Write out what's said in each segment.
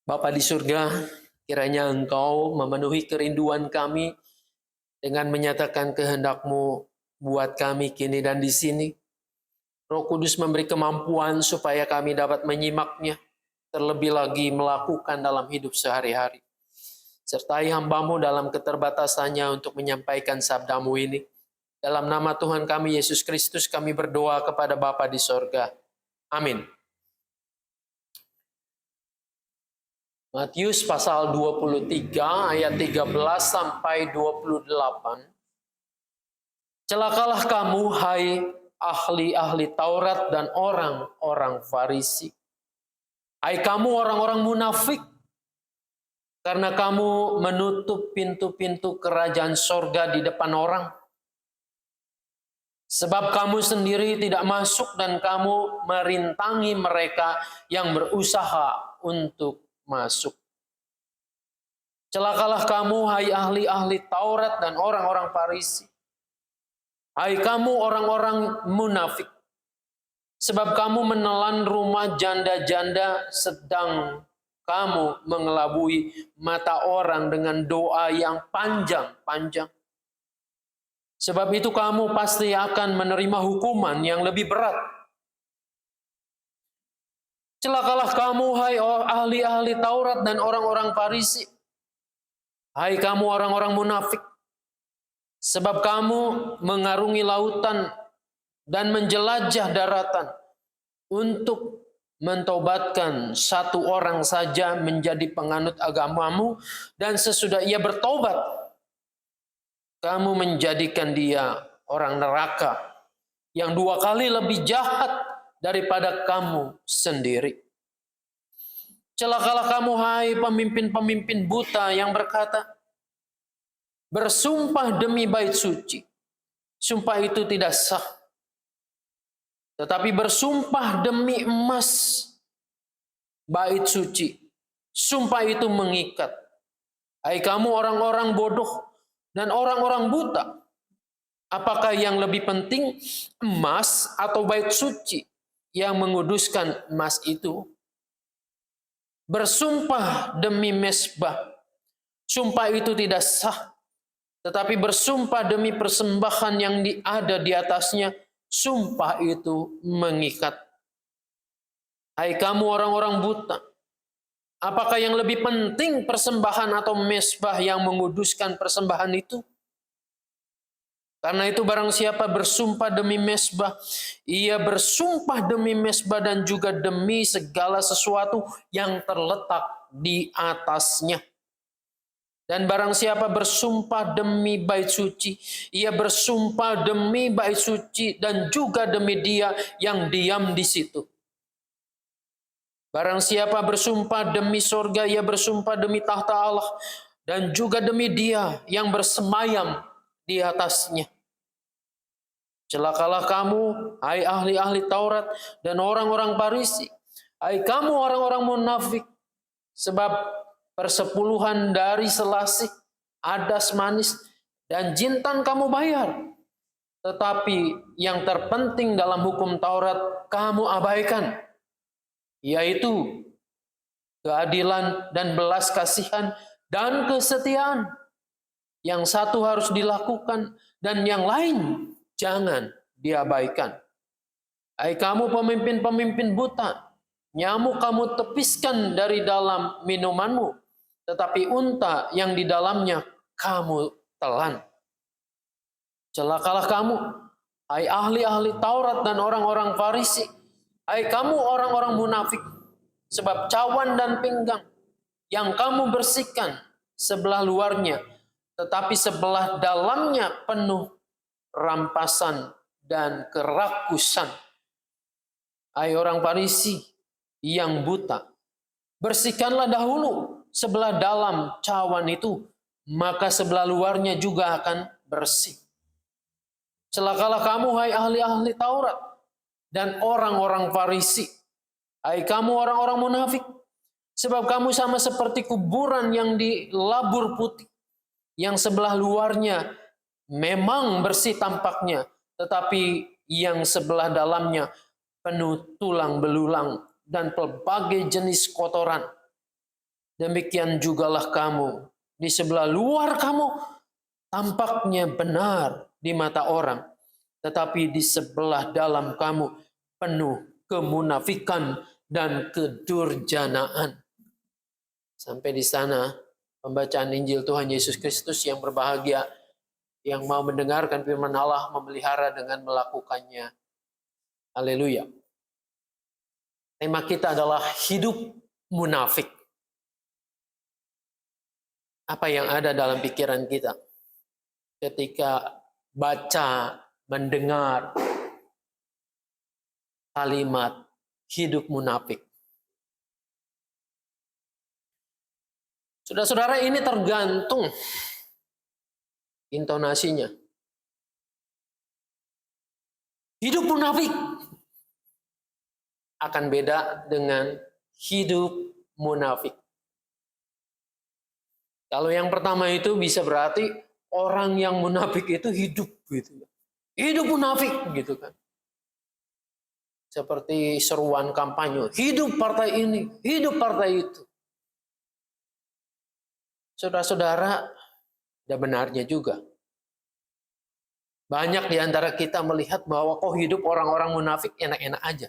Bapa di surga, kiranya Engkau memenuhi kerinduan kami dengan menyatakan kehendak-Mu buat kami kini dan di sini. Roh Kudus memberi kemampuan supaya kami dapat menyimaknya, terlebih lagi melakukan dalam hidup sehari-hari. Sertai hamba-Mu dalam keterbatasannya untuk menyampaikan sabda-Mu ini. Dalam nama Tuhan kami Yesus Kristus kami berdoa kepada Bapa di sorga. Amin. Matius pasal 23 ayat 13 sampai 28. Celakalah kamu hai ahli-ahli Taurat dan orang-orang Farisi. Hai kamu orang-orang munafik, karena kamu menutup pintu-pintu kerajaan sorga di depan orang. Sebab kamu sendiri tidak masuk dan kamu merintangi mereka yang berusaha untuk masuk. Celakalah kamu hai ahli-ahli Taurat dan orang-orang Farisi. Hai kamu orang-orang munafik, sebab kamu menelan rumah janda-janda sedang kamu mengelabui mata orang dengan doa yang panjang-panjang. Sebab itu kamu pasti akan menerima hukuman yang lebih berat. Celakalah kamu hai ahli-ahli Taurat dan orang-orang Farisi. Hai kamu orang-orang munafik, sebab kamu mengarungi lautan dan menjelajah daratan untuk mentobatkan satu orang saja menjadi penganut agamamu, dan sesudah ia bertobat, kamu menjadikan dia orang neraka yang 2 kali lebih jahat daripada kamu sendiri. Celakalah kamu hai pemimpin-pemimpin buta yang berkata, bersumpah demi bait suci. Sumpah itu tidak sah. Tetapi bersumpah demi emas bait suci. Sumpah itu mengikat. Hai kamu orang-orang bodoh dan orang-orang buta. Apakah yang lebih penting, emas atau bait suci yang menguduskan emas itu? Bersumpah demi mesbah. Sumpah itu tidak sah. Tetapi bersumpah demi persembahan yang ada di atasnya, sumpah itu mengikat. Hai kamu orang-orang buta, apakah yang lebih penting, persembahan atau mesbah yang menguduskan persembahan itu? Karena itu barang siapa bersumpah demi mesbah, ia bersumpah demi mesbah dan juga demi segala sesuatu yang terletak di atasnya. Dan barang siapa bersumpah demi bait suci, ia bersumpah demi bait suci dan juga demi dia yang diam di situ. Barang siapa bersumpah demi sorga, ia bersumpah demi tahta Allah dan juga demi dia yang bersemayam di atasnya. Celakalah kamu, hai ahli-ahli Taurat dan orang-orang Farisi, hai kamu orang-orang munafik, sebab persepuluhan dari selasih, adas manis, dan jintan kamu bayar. Tetapi yang terpenting dalam hukum Taurat kamu abaikan, yaitu keadilan dan belas kasihan dan kesetiaan. Yang satu harus dilakukan dan yang lain jangan diabaikan. Hai kamu pemimpin-pemimpin buta, nyamuk kamu tepiskan dari dalam minumanmu, tetapi unta yang di dalamnya kamu telan. Celakalah kamu, hai ahli-ahli Taurat dan orang-orang Farisi, hai kamu orang-orang munafik, sebab cawan dan pinggang yang kamu bersihkan sebelah luarnya, tetapi sebelah dalamnya penuh rampasan dan kerakusan. Hai orang Farisi yang buta, bersihkanlah dahulu sebelah dalam cawan itu, maka sebelah luarnya juga akan bersih. Celakalah kamu hai ahli-ahli Taurat dan orang-orang Farisi, hai kamu orang-orang munafik, sebab kamu sama seperti kuburan yang dilabur putih, yang sebelah luarnya memang bersih tampaknya, tetapi yang sebelah dalamnya penuh tulang belulang dan pelbagai jenis kotoran. demikian jugalah kamu. Di sebelah luar kamu tampaknya benar di mata orang, tetapi di sebelah dalam kamu penuh kemunafikan dan kedurjanaan. Sampai di sana pembacaan Injil Tuhan Yesus Kristus yang berbahagia, yang mau mendengarkan firman Allah, memelihara dengan melakukannya. Haleluya. Tema kita adalah hidup munafik. Apa yang ada dalam pikiran kita ketika baca, mendengar kalimat hidup munafik? Saudara-saudara, ini tergantung intonasinya. Hidup munafik akan beda dengan hidup munafik. Kalau yang pertama itu bisa berarti orang yang munafik itu hidup gitu. Hidup munafik gitu kan. Seperti seruan kampanye, hidup partai ini, hidup partai itu. Saudara-saudara, ada benarnya juga. Banyak di antara kita melihat bahwa kok hidup orang-orang munafik enak-enak aja.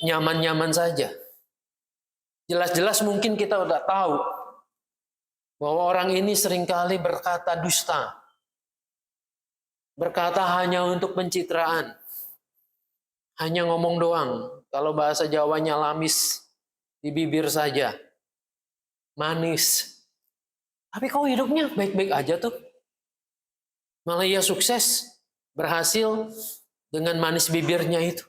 Nyaman-nyaman saja. Jelas-jelas mungkin kita udah tahu bahwa orang ini seringkali berkata dusta. Berkata hanya untuk pencitraan. Hanya ngomong doang. Kalau bahasa Jawanya lamis di bibir saja. Manis. Tapi kok hidupnya baik-baik aja tuh. Malah ia sukses, berhasil dengan manis bibirnya itu.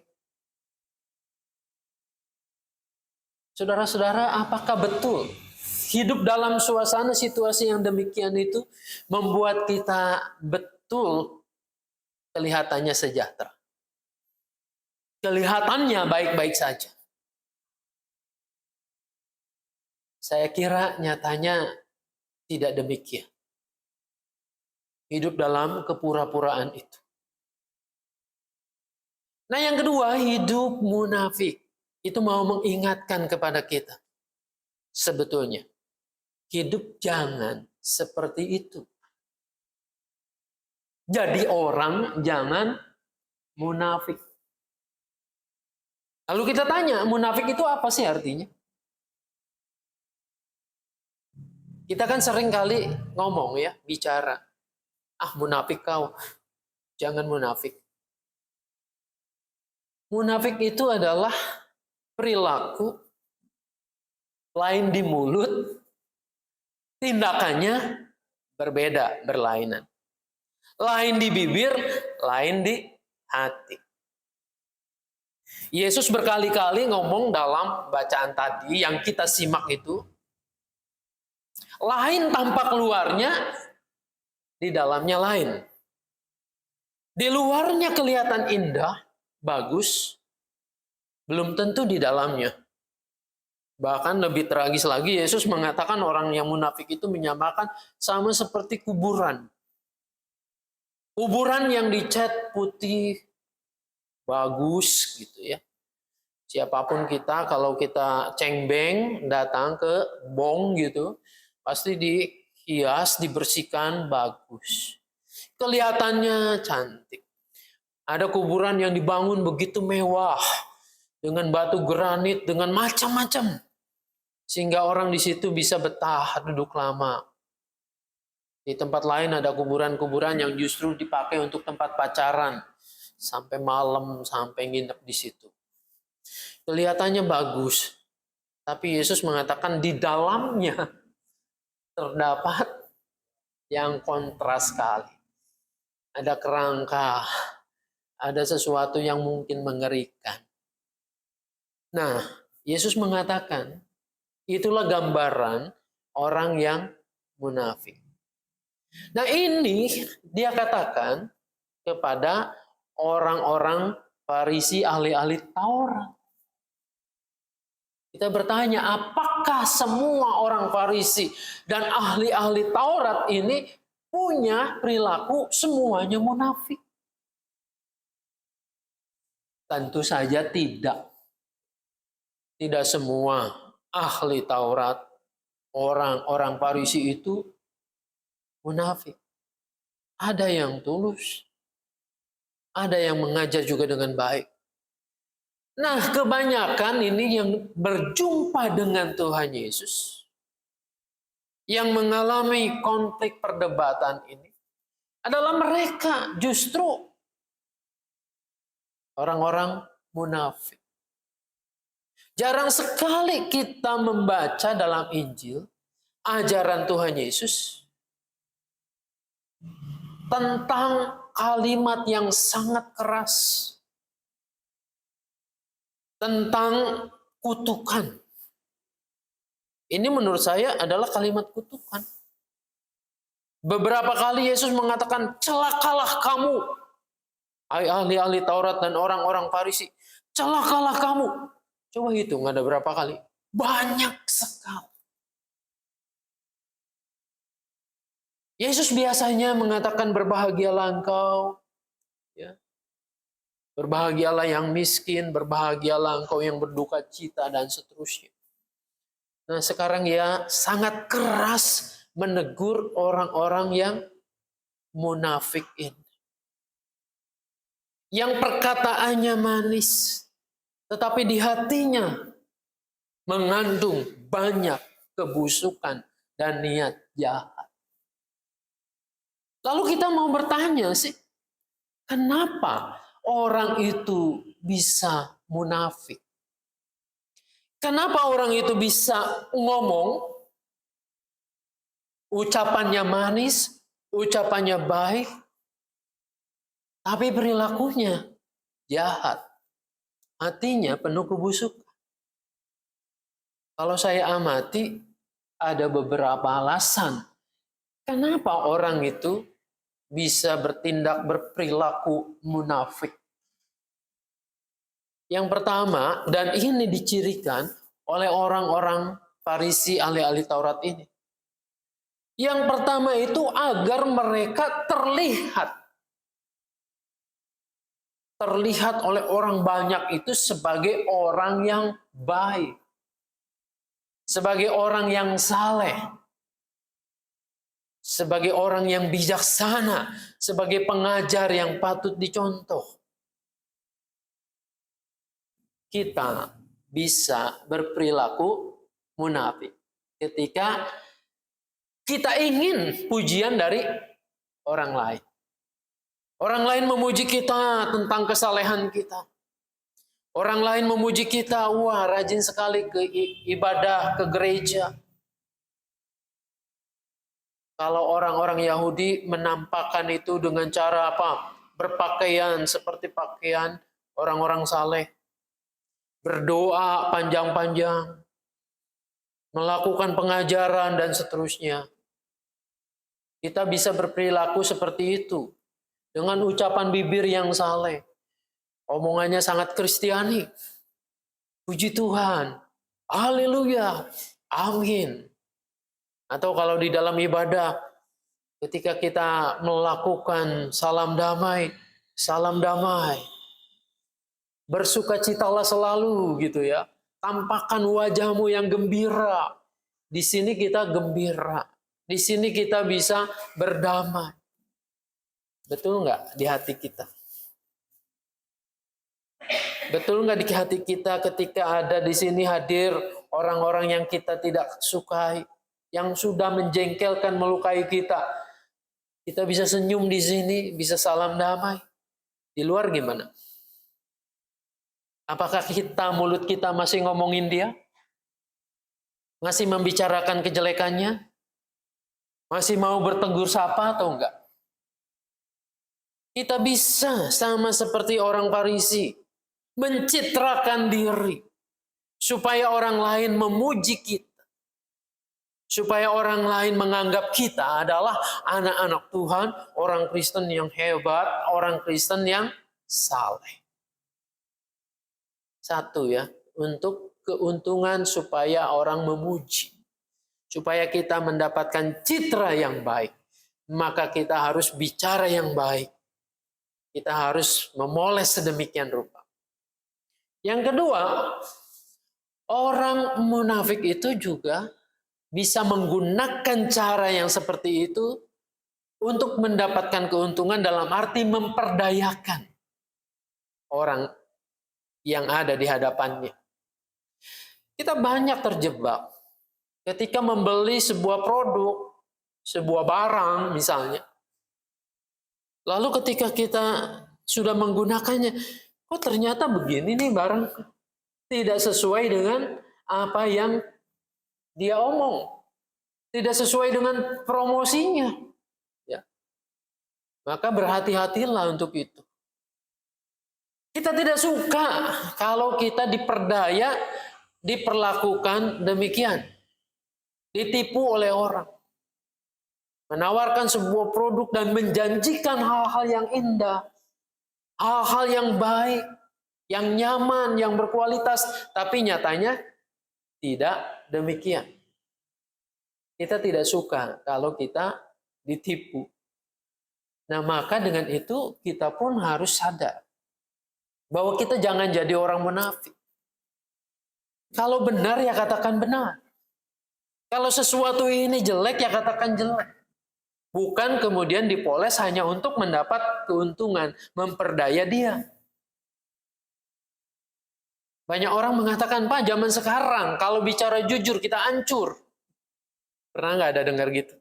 Saudara-saudara, apakah betul hidup dalam suasana situasi yang demikian itu membuat kita betul kelihatannya sejahtera? Kelihatannya baik-baik saja. Saya kira nyatanya tidak demikian. Hidup dalam kepura-puraan itu. Nah, yang kedua, hidup munafik. Itu mau mengingatkan kepada kita. Sebetulnya, hidup jangan seperti itu. Jadi orang jangan munafik. Lalu kita tanya, munafik itu apa sih artinya? Kita kan sering kali ngomong ya, bicara. Ah, munafik kau. Jangan munafik. Munafik itu adalah perilaku lain di mulut, tindakannya berbeda, berlainan. Lain di bibir, lain di hati. Yesus berkali-kali ngomong dalam bacaan tadi yang kita simak itu, lain tampak luarnya, di dalamnya lain. Di luarnya kelihatan indah, bagus, belum tentu di dalamnya. Bahkan lebih tragis lagi, Yesus mengatakan orang yang munafik itu menyamakan sama seperti kuburan. Kuburan yang dicat putih, bagus gitu ya. Siapapun kita, kalau kita cengbeng, datang ke bong gitu, pasti dihias, dibersihkan, bagus. Kelihatannya cantik. Ada kuburan yang dibangun begitu mewah, dengan batu granit, dengan macam-macam. Sehingga orang di situ bisa betah, duduk lama. Di tempat lain ada kuburan-kuburan yang justru dipakai untuk tempat pacaran. Sampai malam, sampai nginep di situ. Kelihatannya bagus. Tapi Yesus mengatakan di dalamnya terdapat yang kontras sekali. Ada kerangka, ada sesuatu yang mungkin mengerikan. Nah, Yesus mengatakan, itulah gambaran orang yang munafik. Nah, ini dia katakan kepada orang-orang Farisi, ahli-ahli Taurat. Kita bertanya, apakah semua orang Farisi dan ahli-ahli Taurat ini punya perilaku semuanya munafik? Tentu saja tidak. Tidak semua. ahli Taurat, orang-orang Farisi itu munafik. Ada yang tulus, ada yang mengajar juga dengan baik. Nah, kebanyakan ini yang berjumpa dengan Tuhan Yesus, yang mengalami konflik perdebatan ini, adalah mereka justru orang-orang munafik. Jarang sekali kita membaca dalam Injil ajaran Tuhan Yesus tentang kalimat yang sangat keras, tentang kutukan. Ini menurut saya adalah kalimat kutukan. Beberapa kali Yesus mengatakan, celakalah kamu, hai ahli-ahli Taurat dan orang-orang Farisi. Celakalah kamu. Coba hitung ada berapa kali? Banyak sekali. Yesus biasanya mengatakan berbahagialah engkau, ya. Berbahagialah yang miskin, berbahagialah engkau yang berduka cita, dan seterusnya. Nah, sekarang ya sangat keras menegur orang-orang yang munafik ini. Yang perkataannya manis, tetapi di hatinya mengandung banyak kebusukan dan niat jahat. Lalu kita mau bertanya sih, kenapa orang itu bisa munafik? Kenapa orang itu bisa ngomong, ucapannya manis, ucapannya baik, tapi perilakunya jahat, hatinya penuh kebusukan? Kalau saya amati, ada beberapa alasan kenapa orang itu bisa bertindak berperilaku munafik. Yang pertama, dan ini dicirikan oleh orang-orang Farisi ahli-ahli Taurat ini. Yang pertama itu agar mereka terlihat oleh orang banyak itu sebagai orang yang baik, sebagai orang yang saleh, sebagai orang yang bijaksana, sebagai pengajar yang patut dicontoh. Kita bisa berperilaku munafik ketika kita ingin pujian dari orang lain. Orang lain memuji kita tentang kesalehan kita. Orang lain memuji kita, wah rajin sekali ke ibadah, ke gereja. Kalau orang-orang Yahudi menampakkan itu dengan cara apa? Berpakaian seperti pakaian orang-orang saleh. Berdoa panjang-panjang, melakukan pengajaran dan seterusnya. Kita bisa berperilaku seperti itu dengan ucapan bibir yang saleh. Omongannya sangat Kristiani. Puji Tuhan. Haleluya. Amin. Atau kalau di dalam ibadah, ketika kita melakukan salam damai, salam damai. Bersukacitalah selalu gitu ya. Tampakkan wajahmu yang gembira. Di sini kita gembira. Di sini kita bisa berdamai. Betul nggak di hati kita? Betul nggak di hati kita ketika ada di sini hadir orang-orang yang kita tidak sukai, yang sudah menjengkelkan, melukai kita? Kita bisa senyum di sini, bisa salam damai. Di luar gimana? Apakah mulut kita masih ngomongin dia? Masih membicarakan kejelekannya? Masih mau bertegur sapa atau enggak? Kita bisa sama seperti orang Farisi, mencitrakan diri supaya orang lain memuji kita. Supaya orang lain menganggap kita adalah anak-anak Tuhan, orang Kristen yang hebat, orang Kristen yang saleh. Satu ya, untuk keuntungan supaya orang memuji. Supaya kita mendapatkan citra yang baik. Maka kita harus bicara yang baik. Kita harus memoles sedemikian rupa. Yang kedua, Orang munafik itu juga bisa menggunakan cara yang seperti itu untuk mendapatkan keuntungan dalam arti memperdayakan orang yang ada di hadapannya. Kita banyak terjebak ketika membeli sebuah produk, sebuah barang misalnya. Lalu ketika kita sudah menggunakannya, kok ternyata begini nih barang, tidak sesuai dengan apa yang dia omong, tidak sesuai dengan promosinya. Ya. Maka berhati-hatilah untuk itu. Kita tidak suka kalau kita diperdaya, diperlakukan demikian. Ditipu oleh orang. Menawarkan sebuah produk dan menjanjikan hal-hal yang indah. Hal-hal yang baik, yang nyaman, yang berkualitas. Tapi nyatanya tidak demikian. Kita tidak suka kalau kita ditipu. Nah, maka dengan itu kita pun harus sadar bahwa kita jangan jadi orang munafik. Kalau benar ya katakan benar. Kalau sesuatu ini jelek ya katakan jelek. Bukan kemudian dipoles hanya untuk mendapat keuntungan, memperdaya dia. Banyak orang mengatakan, Pak, zaman sekarang kalau bicara jujur kita hancur. Pernah nggak ada dengar gitu?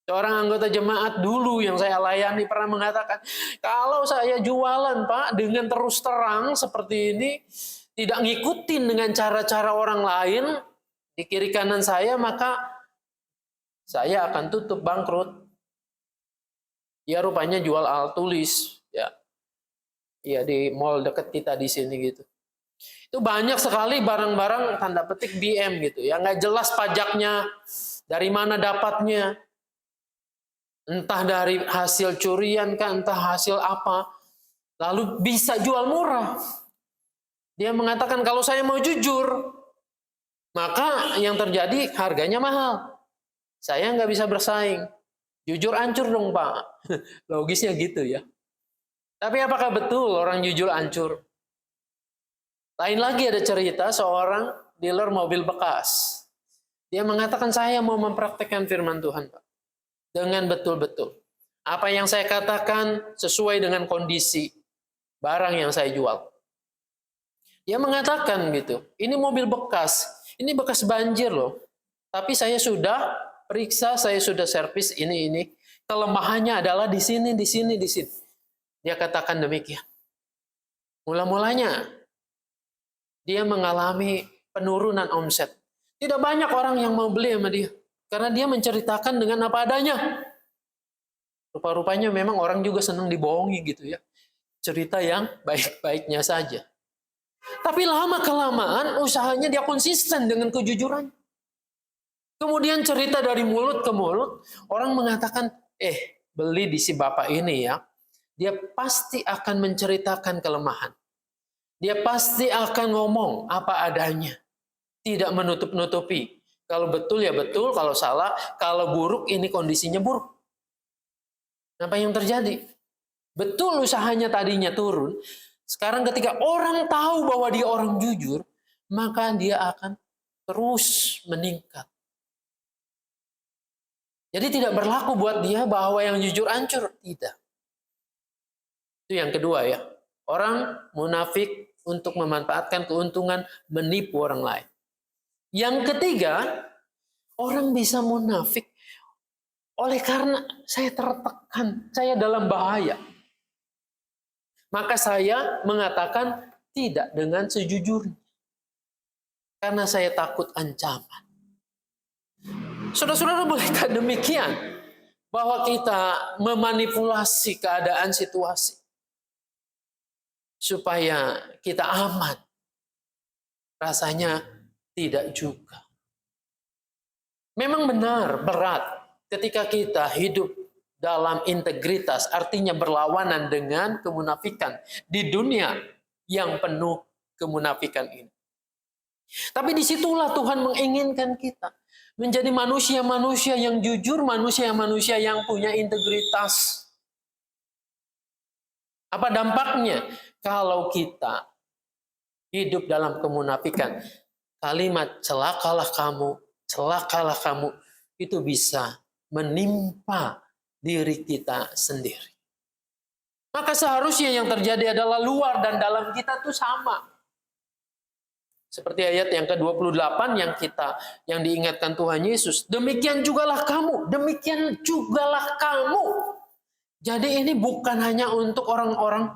Seorang anggota jemaat dulu yang saya layani pernah mengatakan, kalau saya jualan, Pak, dengan terus terang seperti ini, tidak ngikutin dengan cara-cara orang lain di kiri kanan saya, maka saya akan tutup, bangkrut. Ya rupanya jual alat tulis, ya. Ya di mall dekat kita di sini gitu. Itu banyak sekali barang-barang tanda petik BM gitu, ya nggak jelas pajaknya, dari mana dapatnya, entah dari hasil curian kan, entah hasil apa, lalu bisa jual murah. Dia mengatakan kalau saya mau jujur, maka yang terjadi harganya mahal. Saya nggak bisa bersaing. Jujur hancur dong, Pak. Logisnya gitu ya. Tapi apakah betul orang jujur hancur? Lain lagi ada cerita seorang dealer mobil bekas. Dia mengatakan saya mau mempraktekkan firman Tuhan, Pak. Dengan betul-betul. Apa yang saya katakan sesuai dengan kondisi barang yang saya jual. Dia mengatakan gitu, ini mobil bekas. Ini bekas banjir loh. Tapi saya sudah periksa, saya sudah servis ini. Kelemahannya adalah di sini, di sini, di sini. Dia katakan demikian. Mula-mulanya dia mengalami penurunan omset. Tidak banyak orang yang mau beli sama dia. Karena dia menceritakan dengan apa adanya. Rupa-rupanya memang orang juga senang dibohongi gitu ya. Cerita yang baik-baiknya saja. Tapi lama-kelamaan usahanya dia konsisten dengan kejujuran. Kemudian cerita dari mulut ke mulut, orang mengatakan, beli di si bapak ini ya, dia pasti akan menceritakan kelemahan. Dia pasti akan ngomong apa adanya. Tidak menutup-nutupi. Kalau betul ya betul, kalau salah, kalau buruk ini kondisinya buruk. Apa yang terjadi? Betul usahanya tadinya turun, sekarang ketika orang tahu bahwa dia orang jujur, maka dia akan terus meningkat. Jadi tidak berlaku buat dia bahwa yang jujur hancur. Tidak. Itu yang kedua ya. Orang munafik untuk memanfaatkan keuntungan, menipu orang lain. Yang ketiga, orang bisa munafik oleh karena saya tertekan, saya dalam bahaya. Maka saya mengatakan tidak dengan sejujurnya. Karena saya takut ancaman. Saudara-saudara, bolehkah demikian? Bahwa kita memanipulasi keadaan situasi. Supaya kita aman. Rasanya tidak juga. Memang benar, berat. Ketika kita hidup dalam integritas, artinya berlawanan dengan kemunafikan. Di dunia yang penuh kemunafikan ini. Tapi disitulah Tuhan menginginkan kita menjadi manusia-manusia yang jujur, manusia-manusia yang punya integritas. Apa dampaknya kalau kita hidup dalam kemunafikan, kalimat celakalah kamu itu bisa menimpa diri kita sendiri. Maka seharusnya yang terjadi adalah luar dan dalam kita tuh sama. Seperti ayat yang ke-28 yang diingatkan Tuhan Yesus, demikian jugalah kamu, demikian jugalah kamu. Jadi ini bukan hanya untuk orang-orang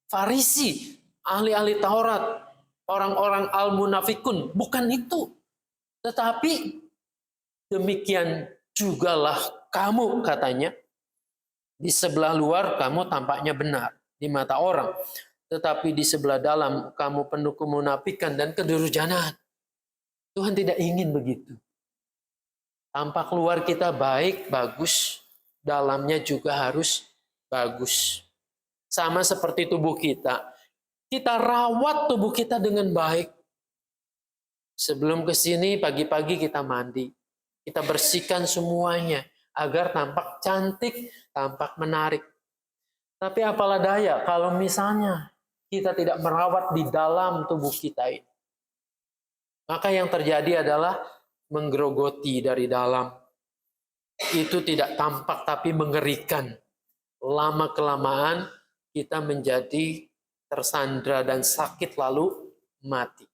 Farisi, ahli-ahli Taurat, orang-orang al-munafikun, bukan itu. Tetapi demikian jugalah kamu, katanya. Di sebelah luar kamu tampaknya benar di mata orang, tetapi di sebelah dalam kamu penuh kemunafikan dan kedurjanaan. Tuhan tidak ingin begitu. Tampak luar kita baik, bagus, dalamnya juga harus bagus. Sama seperti tubuh kita. Kita rawat tubuh kita dengan baik. Sebelum ke sini pagi-pagi kita mandi. Kita bersihkan semuanya agar tampak cantik, tampak menarik. Tapi apalah daya kalau misalnya kita tidak merawat di dalam tubuh kita ini. Maka yang terjadi adalah menggerogoti dari dalam. Itu tidak tampak tapi mengerikan. Lama-kelamaan kita menjadi tersandra dan sakit lalu mati.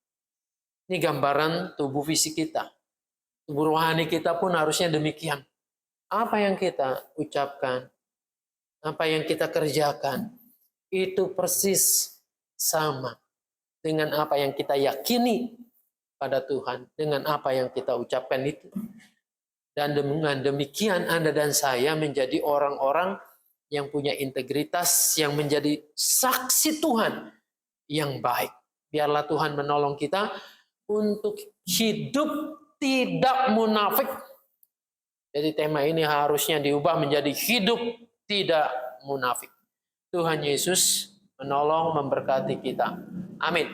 Ini gambaran tubuh fisik kita. Tubuh rohani kita pun harusnya demikian. Apa yang kita ucapkan, apa yang kita kerjakan, itu persis sama dengan apa yang kita yakini pada Tuhan, dengan apa yang kita ucapkan itu. Dan dengan demikian Anda dan saya menjadi orang-orang yang punya integritas, yang menjadi saksi Tuhan yang baik. Biarlah Tuhan menolong kita untuk hidup tidak munafik. Jadi tema ini harusnya diubah menjadi hidup tidak munafik. Tuhan Yesus menolong, memberkati kita. Amin.